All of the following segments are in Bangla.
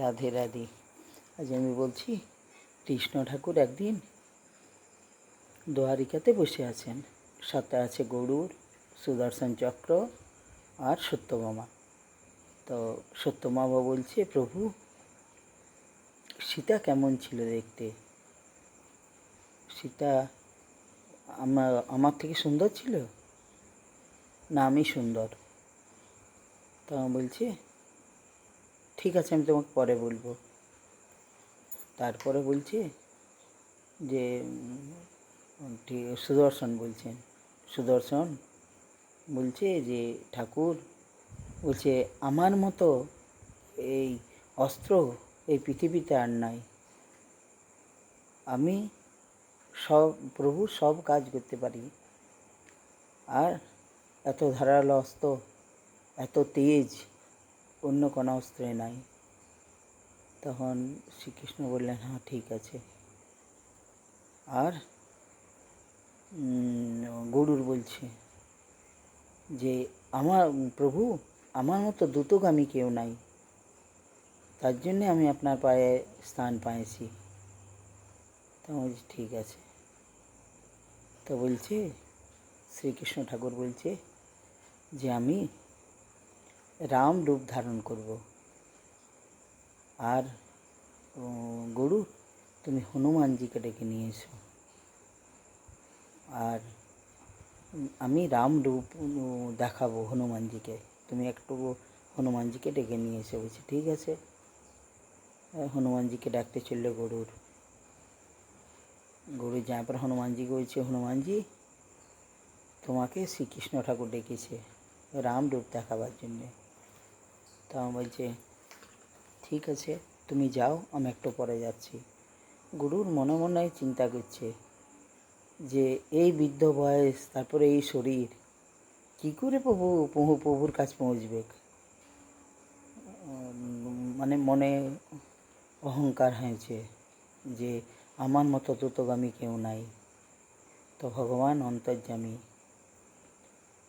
রাধে রাধে। আজ আমি বলছি, কৃষ্ণ ঠাকুর একদিন দ্বারিকাতে বসে আছেন। সাথে আছে গরুর, সুদর্শন চক্র আর সত্যভামা। তো সত্যভামা বলছে, প্রভু সীতা কেমন ছিল দেখতে? সীতা আমার থেকে সুন্দর ছিল না আমি সুন্দর? তো বলছে, ঠিক আছে, আমি তোমাকে পরে বলবো। তারপরে বলছে যে সুদর্শন বলছে যে ঠাকুর বলছে, আমার মতো এই অস্ত্র এই পৃথিবীতে আর নাই। আমি প্রভু সব কাজ করতে পারি, আর এত ধারালো অস্ত্র, এত তেজ অন্য কোনো অস্ত্রে নাই। তখন শ্রীকৃষ্ণ বললেন, হ্যাঁ ঠিক আছে। আর গরুর বলছে যে প্রভু আমার মতো দ্রুতগামী কেউ নাই, তার জন্যে আমি আপনার পায়ে স্থান পাইছি। তো বলছি ঠিক আছে। তো বলছে শ্রীকৃষ্ণ ঠাকুর বলছে যে আমি রাম রূপ ধারণ করব, আর গরু তুমি হনুমানজিকে ডেকে নিয়ে এসো, আর আমি রাম রূপ দেখাবো হনুমানজিকে, তুমি একটু হনুমানজিকে ডেকে নিয়ে এসে। বলছি ঠিক আছে। হনুমানজিকে ডাকতে চললো গরুর যাওয়ার পর হনুমানজিকে বলছে, হনুমানজি তোমাকে শ্রীকৃষ্ণ ঠাকুর ডেকেছে রাম রূপ দেখাবার জন্যে। তা বলছে ঠিক আছে, তুমি যাও, আমি একটু পরে যাচ্ছি। গরুর মনে মনে চিন্তা করছে যে এই বৃদ্ধ বয়স, তারপরে এই শরীর, কী করে প্রভুর কাছে পৌঁছবে। মানে মনে অহংকার হয়েছে যে আমার মতো দ্রুতগামী কেউ নাই। তো ভগবান অন্তর্যামী,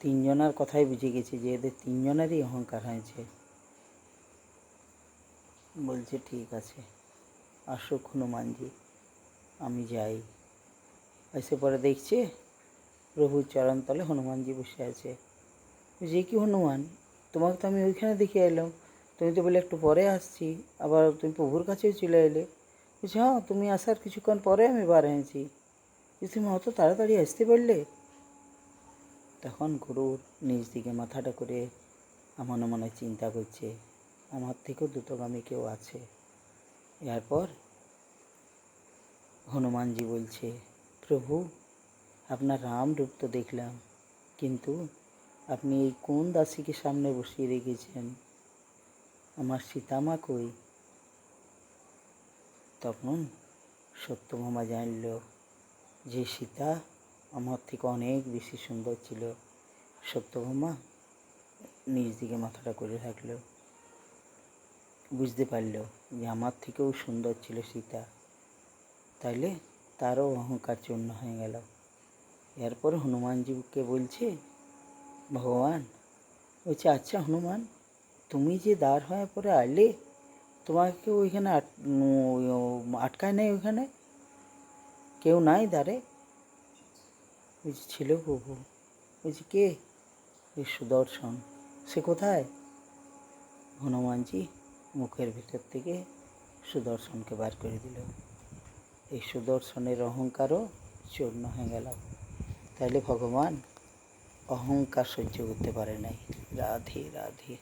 তিনজনের কথাই বুঝে গেছে যে এদের তিনজনেরই অহংকার হয়েছে। বলছে ঠিক আছে, আসুক হনুমানজি, আমি যাই। এসে পরে দেখছে প্রভুর চরণতলে হনুমানজি বসে আছে। যে কি হনুমান, তোমাকে তো আমি ওইখানে দেখে এলাম, তুমি তো বলে একটু পরে আসছি, আবার তুমি প্রভুর কাছেও চলে এলে। বলছি হ্যাঁ, তুমি আসার কিছুক্ষণ পরে আমি বার হয়েছি, তুমি অত তাড়াতাড়ি আসতে পারলে? তখন গরুর নিজ দিকে মাথাটা করে মনে মনে চিন্তা করছে, আমার থেকেও দ্রুতগামী কেউ আছে। এরপর হনুমানজি বলছে, প্রভু আপনার রাম রূপ তো দেখলাম, কিন্তু আপনি এই কোন দাসীকে সামনে বসিয়ে রেখেছেন? আমার সীতামা কই? তখন সত্যভামা জানল যে সীতা আমার থেকে অনেক বেশি সুন্দর ছিল। সত্যভামা নিজ দিকে মাথাটা করে থাকলো, বুঝতে পারল যে আমার থেকেও সুন্দর ছিল সীতা, তাইলে তারও অহংকার চূর্ণ হয়ে গেল। এরপর হনুমানজিকে বলছে ভগবান, বলছে আচ্ছা হনুমান, তুমি যে দাঁড় হয়ে পরে আলে, তোমাকে ওইখানে আটকায় নাই? ওইখানে কেউ নাই দাঁড়ে? বলছি ছিল প্রভু। বলছি কে? ওই সুদর্শন। সে কোথায়? হনুমানজি মুখের ভিতর থেকে সুদর্শনকে বার করে দিল। এই সুদর্শনের অহংকারও চূর্ণ হয়ে গেল। তাইলে ভগবান অহংকার সহ্য করতে পারে নাই। রাধে রাধে।